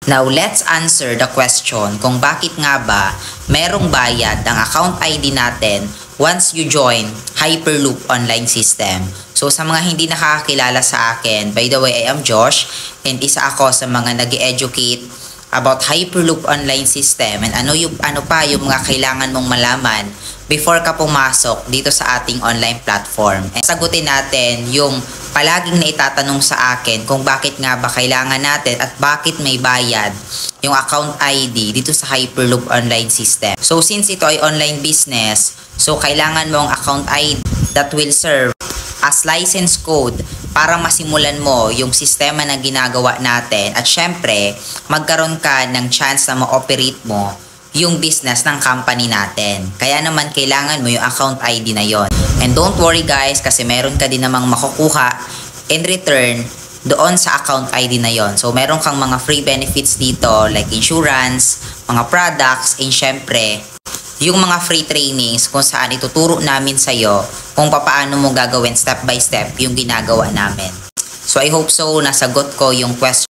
Now, let's answer the question kung bakit nga ba merong bayad ang account ID natin once you join Hyperloop online system. So, sa mga hindi nakakakilala sa akin, by the way, I am Josh and isa ako sa mga nag-educate about Hyperloop online system and ano pa yung mga kailangan mong malaman before ka pumasok dito sa ating online platform. And sagutin natin yung palaging naitatanong sa akin kung bakit nga ba kailangan natin at bakit may bayad yung account ID dito sa Hyperloop online system. So since ito ay online business, so kailangan mo ang account ID that will serve as license code para masimulan mo yung sistema na ginagawa natin at syempre magkaroon ka ng chance na ma-operate mo yung business ng company natin. Kaya naman kailangan mo yung account ID na yon. And don't worry guys kasi meron ka din namang makukuha in return doon sa account ID na yon. So meron kang mga free benefits dito like insurance, mga products, and syempre yung mga free trainings kung saan ituturo namin sa'yo kung paano mo gagawin step by step yung ginagawa namin. So I hope so nasagot ko yung question